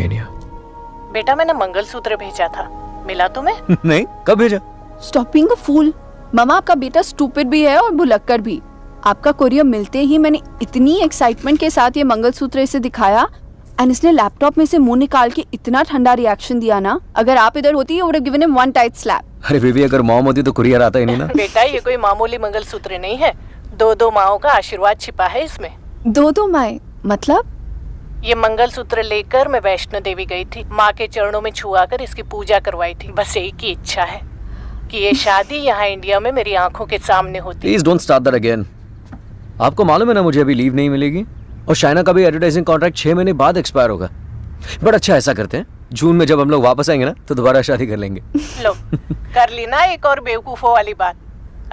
रोमेनिया। बेटा मैंने मंगलसूत्र भेजा था, मिला तुम्हें? नहीं, कब भेजा? स्टॉप बीइंग अ फूल। मामा आपका बेटा स्टूपिड भी है और भुलक्कड़ भी। आपका कोरियर मिलते ही मैंने इतनी एक्साइटमेंट के साथ ये मंगलसूत्र इसे दिखाया एंड इसने लैपटॉप में से मुंह निकाल के इतना ठंडा रिएक्शन दिया ना, अगर आप इधर होती you would have given him one tight slap. अरे बेबी, अगर मॉम होती तो कुरियर आता ही नहीं ना। बेटा ये कोई मामूली मंगलसूत्र नहीं है, दो माओं का आशीर्वाद छिपा है इसमें। दो माए मतलब? ये मंगलसूत्र लेकर मैं वैष्णो देवी गई थी, माँ के चरणों में छुआ कर इसकी पूजा करवाई थी। बस एक ही इच्छा है कि ये शादी यहाँ इंडिया में मेरी आंखों के सामने होती। Please don't start that again. आपको मालूम है ना मुझे अभी लीव नहीं मिलेगी और शाइना का भी एडवर्टाइजिंग कॉन्ट्रैक्ट 6 महीने बाद एक्सपायर होगा। बट अच्छा ऐसा करते हैं, जून में जब हम लोग वापस आएंगे ना तो दोबारा शादी कर लेंगे। लो कर ली ना एक और बेवकूफों वाली बात।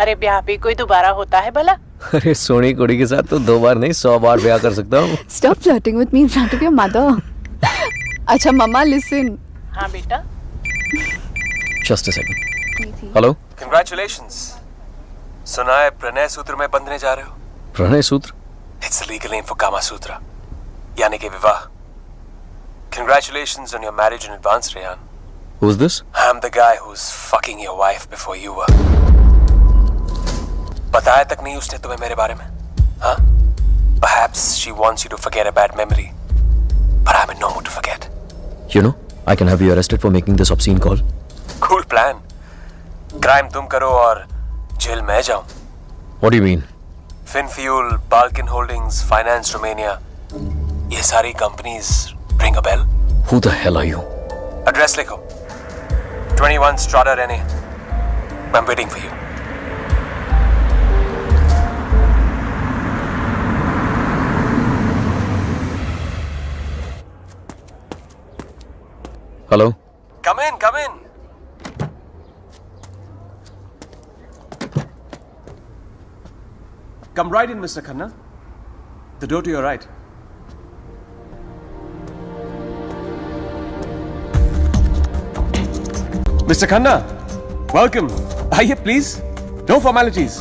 अरे ब्याह भी कोई दोबारा होता है भला? अरे सोनी कुड़ी के साथ तो 2 बार नहीं 100 बार ब्याह कर सकता हूँ। Stop flirting with me in front of your mother. अच्छा मम्मा लिसन। हाँ बेटा। Just a second. Hello. Congratulations. सुना है प्रणय सूत्र में बंधने जा रहे हो? प्रणय सूत्र? It's the legal name for Kama Sutra, यानी कि विवाह। Congratulations on your marriage in advance, Rehan. Who's this? I'm the guy who's fucking your wife before you were. बताया तक नहीं उसने तुम्हें मेरे बारे में, हाँ? Perhaps she wants you to forget a bad memory, but I'm in no mood to forget. You know, I can have you arrested for making this obscene call. Cool plan. Crime तुम करो और jail मैं जाऊं। What do you mean? Finfuel, Balkan Holdings, Finance Romania, ये सारी companies ring a bell? Who the hell are you? Address लिखो। 21 Strada Rene. I'm waiting for you. Hello? Come in, come in. Come right in, Mr. Khanna. The door to your right. Mr. Khanna, welcome. Aye, please. No formalities.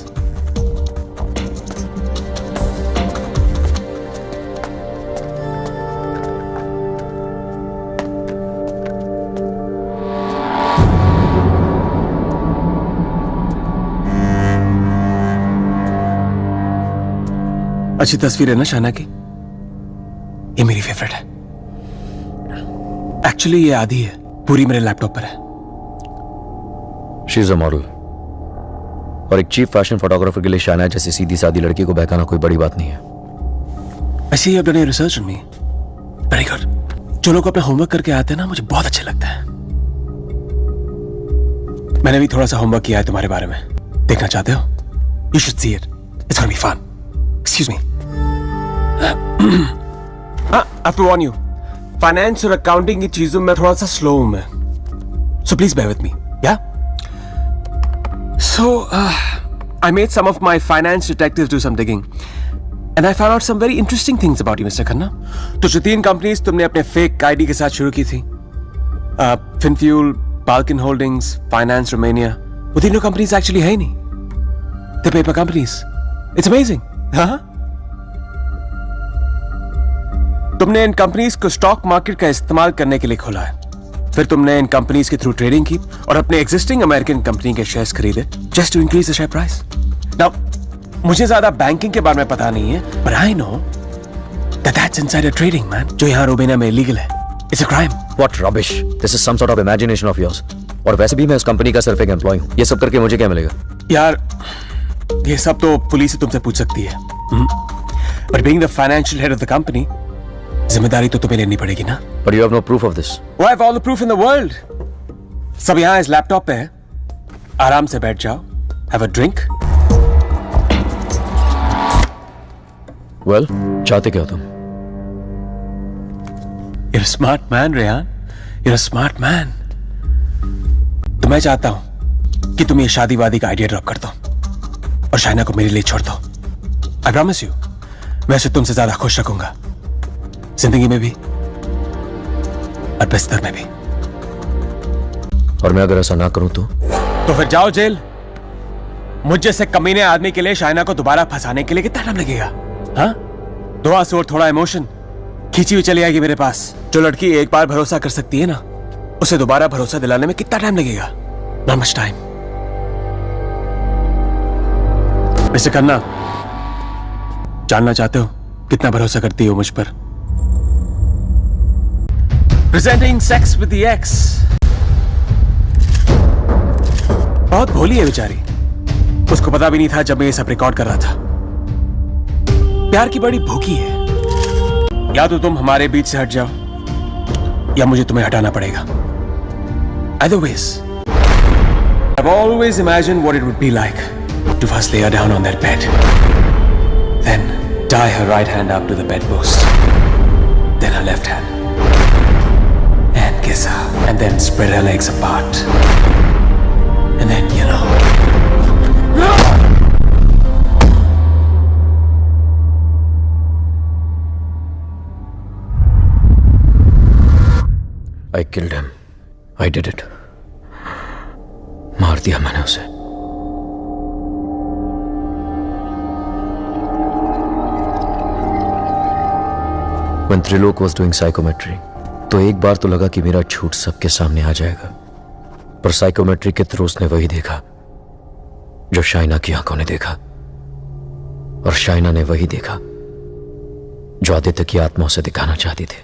अच्छी तस्वीर है ना शाना की? ये मेरी favourite है। एक्चुअली ये आधी है, पूरी मेरे लैपटॉप पर है। She's a model. और एक चीफ फैशन फोटोग्राफर के लिए शाना जैसी सीधी सादी लड़की को बहकाना कोई बड़ी बात नहीं है। I see you have done your research on me. Very good. जो लोग अपना होमवर्क करके आते हैं ना, मुझे बहुत अच्छा लगता है। मैंने भी थोड़ा सा होमवर्क किया है तुम्हारे बारे में। देखना चाहते हो? You should see it. It's gonna be fun. Excuse me. I have to warn you. Finance और अकाउंटिंग की चीजों में थोड़ा सा स्लो हूं मैं। So please bear with me. Yeah? So, I made some of my finance detectives do some digging. And I found out some very interesting things about you, Mr. Khanna. तो जो 3 companies तुमने अपने fake ID के साथ शुरू की थी, Finfuel, Balkan Holdings, Finance Romania, वो तीनों कंपनीज एक्चुअली है ही नहीं। They're paper companies. It's amazing. हाँ? तुमने इन कंपनीज को स्टॉक मार्केट का इस्तेमाल करने के लिए खोला है। फिर तुमने इन कंपनीज के थ्रू ट्रेडिंग की और अपने एग्जिस्टिंग अमेरिकन कंपनी के शेयर्स खरीदे just to increase the share price. Now मुझे ज्यादा बैंकिंग के बारे में पता नहीं है, but I know that that's insider trading man, जो यहाँ रोमेनिया में इलीगल है। It's a crime. What rubbish! This is some sort of imagination of yours. और वैसे भी मैं उस कंपनी का सिर्फ एक एम्प्लॉय हूँ। ये सब करके मुझे क्या मिलेगा? यार ये सब तो पुलिस ही तुमसे पूछ सकती है, but being the financial head of the company, जिम्मेदारी तो तुम्हें लेनी पड़ेगी ना। But you have no proof of this. I have all the proof in the world. सब यहाँ इस लैपटॉप पे है। आराम से बैठ जाओ, have a drink. Well, चाहते क्या हो तुम? You're a smart man, Rehan. You're a smart man. तो मैं चाहता हूं कि तुम ये शादी वादी का आइडिया ड्रॉप कर दो और शाइना को मेरे लिए छोड़ दो। I promise you, मैं उसे तुमसे ज्यादा खुश रखूंगा, जिंदगी में भी और बिस्तर में भी। और मैं अगर ऐसा ना करूं तो फिर जाओ जेल। मुझ जैसे कमीने आदमी के लिए शाइना को दोबारा फंसाने के लिए कितना टाइम लगेगा? हाँ, 2 आंसू और थोड़ा इमोशन, खींची हुई चली आएगी मेरे पास। जो लड़की एक बार भरोसा कर सकती है ना, उसे दोबारा भरोसा दिलाने में कितना टाइम लगेगा? Not much time. Mister Khanna, जानना चाहते हो कितना भरोसा करती हो मुझ पर? Presenting sex with the ex. बहुत भोली है बेचारी। उसको पता भी नहीं था जब मैं ये सब रिकॉर्ड कर रहा था। प्यार की बड़ी भूखी है। या तो तुम हमारे बीच से हट जाओ या मुझे तुम्हें हटाना पड़ेगा। Either ways, I've always imagined what it would be like to first lay her down on that bed, then tie her right hand up to the bedpost, then her left hand, and kiss her, and then spread her legs apart, and then, you know. I killed him. I did it. मार दिया मैंने उसे। When Trilok was doing psychometry, तो एक बार तो लगा कि मेरा झूठ सबके सामने आ जाएगा, पर साइकोमेट्री के थ्रू उसने वही देखा जो शाइना की आंखों ने देखा, और शाइना ने वही देखा जो आदित्य की आत्मा उसे दिखाना चाहती थी।